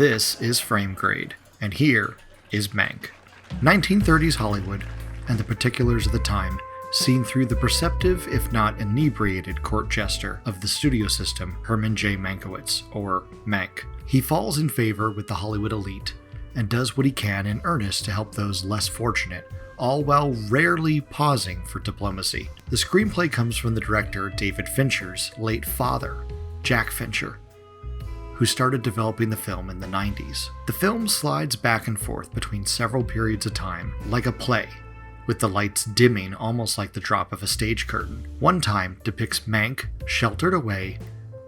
This is Frame Grade, and here is Mank. 1930s Hollywood, and the particulars of the time, seen through the perceptive, if not inebriated, court jester of the studio system, Herman J. Mankiewicz, or Mank. He falls in favor with the Hollywood elite, and does what he can in earnest to help those less fortunate, all while rarely pausing for diplomacy. The screenplay comes from the director David Fincher's late father, Jack Fincher, who started developing the film in the 90s. The film slides back and forth between several periods of time, like a play, with the lights dimming almost like the drop of a stage curtain. One time depicts Mank sheltered away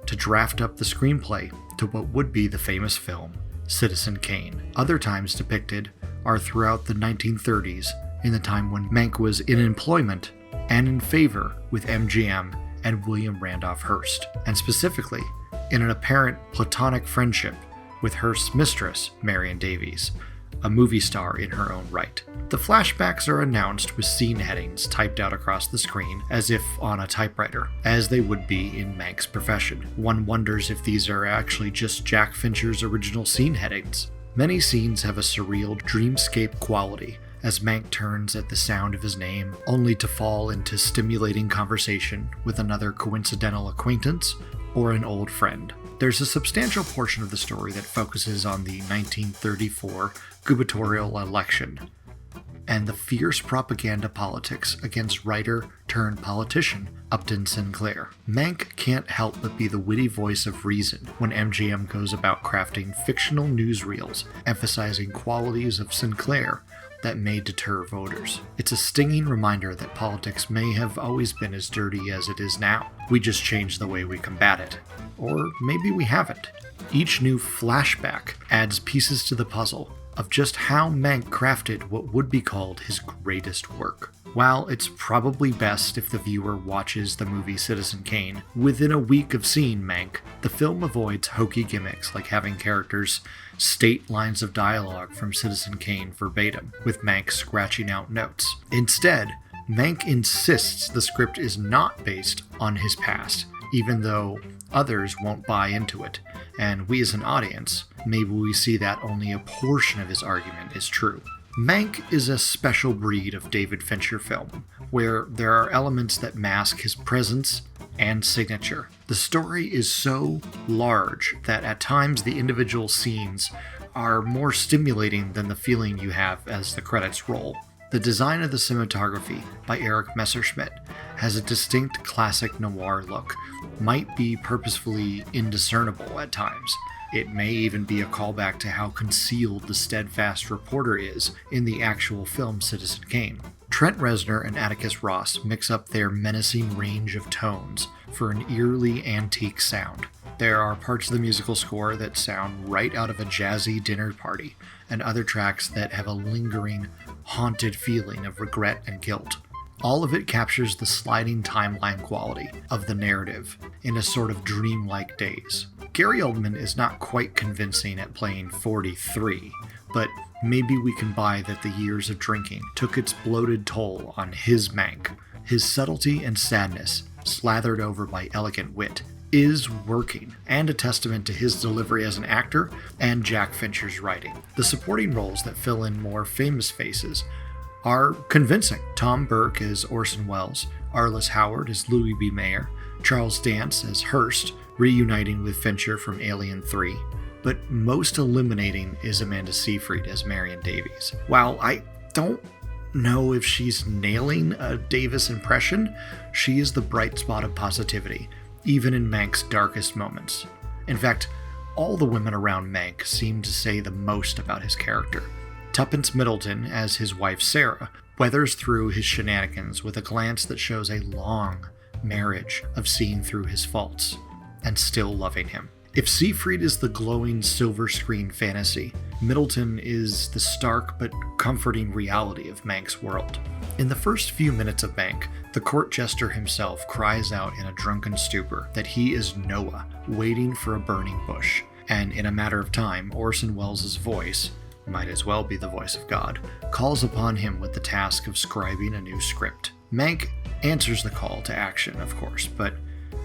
to draft up the screenplay to what would be the famous film, Citizen Kane. Other times depicted are throughout the 1930s, in the time when Mank was in employment and in favor with MGM and William Randolph Hearst, and specifically in an apparent platonic friendship with Hearst's mistress, Marion Davies, a movie star in her own right. The flashbacks are announced with scene headings typed out across the screen as if on a typewriter, as they would be in Mank's profession. One wonders if these are actually just Jack Fincher's original scene headings. Many scenes have a surreal dreamscape quality, as Mank turns at the sound of his name, only to fall into stimulating conversation with another coincidental acquaintance or an old friend. There's a substantial portion of the story that focuses on the 1934 gubernatorial election and the fierce propaganda politics against writer-turned-politician Upton Sinclair. Mank can't help but be the witty voice of reason when MGM goes about crafting fictional newsreels emphasizing qualities of Sinclair that may deter voters. It's a stinging reminder that politics may have always been as dirty as it is now. We just changed the way we combat it. Or maybe we haven't. Each new flashback adds pieces to the puzzle of just how Mank crafted what would be called his greatest work. While it's probably best if the viewer watches the movie Citizen Kane within a week of seeing Mank, the film avoids hokey gimmicks like having characters state lines of dialogue from Citizen Kane verbatim, with Mank scratching out notes. Instead, Mank insists the script is not based on his past, even though others won't buy into it, and we as an audience, maybe we see that only a portion of his argument is true. Mank is a special breed of David Fincher film, where there are elements that mask his presence and signature. The story is so large that at times the individual scenes are more stimulating than the feeling you have as the credits roll. The design of the cinematography by Eric Messerschmidt has a distinct classic noir look, might be purposefully indiscernible at times. It may even be a callback to how concealed the steadfast reporter is in the actual film Citizen Kane. Trent Reznor and Atticus Ross mix up their menacing range of tones for an eerily antique sound. There are parts of the musical score that sound right out of a jazzy dinner party, and other tracks that have a lingering, haunted feeling of regret and guilt. All of it captures the sliding timeline quality of the narrative in a sort of dreamlike daze. Gary Oldman is not quite convincing at playing 43, but maybe we can buy that the years of drinking took its bloated toll on his Mank. His subtlety and sadness, slathered over by elegant wit, is working, and a testament to his delivery as an actor and Jack Fincher's writing. The supporting roles that fill in more famous faces are convincing. Tom Burke as Orson Welles, Arliss Howard as Louis B. Mayer, Charles Dance as Hearst, reuniting with Fincher from Alien 3, but most illuminating is Amanda Seyfried as Marion Davies. While I don't know if she's nailing a Davis impression, she is the bright spot of positivity, even in Mank's darkest moments. In fact, all the women around Mank seem to say the most about his character. Tuppence Middleton, as his wife Sarah, weathers through his shenanigans with a glance that shows a long marriage of seeing through his faults and still loving him. If Seyfried is the glowing silver screen fantasy, Middleton is the stark but comforting reality of Mank's world. In the first few minutes of Mank, the court jester himself cries out in a drunken stupor that he is Noah, waiting for a burning bush, and in a matter of time, Orson Welles' voice, might as well be the voice of God, calls upon him with the task of scribing a new script. Mank answers the call to action, of course, but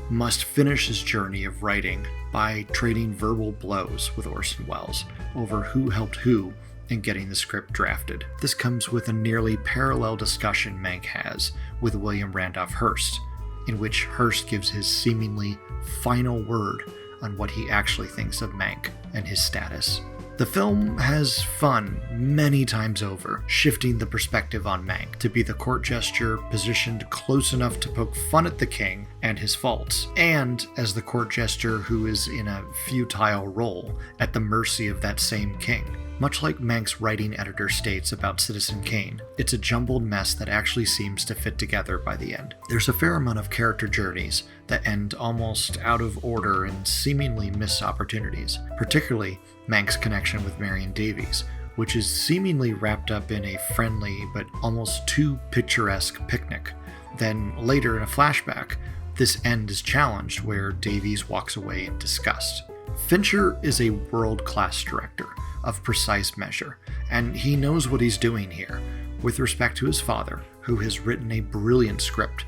must finish his journey of writing by trading verbal blows with Orson Welles over who helped who in getting the script drafted. This comes with a nearly parallel discussion Mank has with William Randolph Hearst, in which Hearst gives his seemingly final word on what he actually thinks of Mank and his status. The film has fun many times over, shifting the perspective on Mank to be the court jester positioned close enough to poke fun at the king and his faults, and as the court jester who is in a futile role at the mercy of that same king. Much like Mank's writing editor states about Citizen Kane, it's a jumbled mess that actually seems to fit together by the end. There's a fair amount of character journeys that end almost out of order and seemingly missed opportunities, particularly Mank's connection with Marion Davies, which is seemingly wrapped up in a friendly but almost too picturesque picnic. Then later in a flashback, this end is challenged where Davies walks away in disgust. Fincher is a world-class director of precise measure, and he knows what he's doing here. With respect to his father, who has written a brilliant script,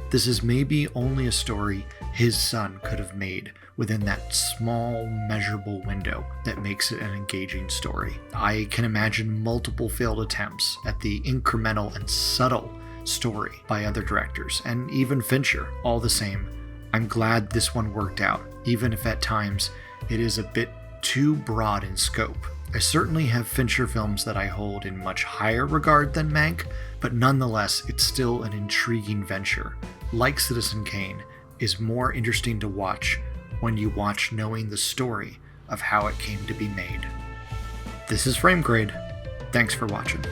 this is maybe only a story his son could have made within that small, measurable window that makes it an engaging story. I can imagine multiple failed attempts at the incremental and subtle story by other directors, and even Fincher. All the same, I'm glad this one worked out, even if at times it is a bit too broad in scope. I certainly have Fincher films that I hold in much higher regard than Mank, but nonetheless, it's still an intriguing venture. Like Citizen Kane, is more interesting to watch when you watch knowing the story of how it came to be made. This is Frame Grade. Thanks for watching.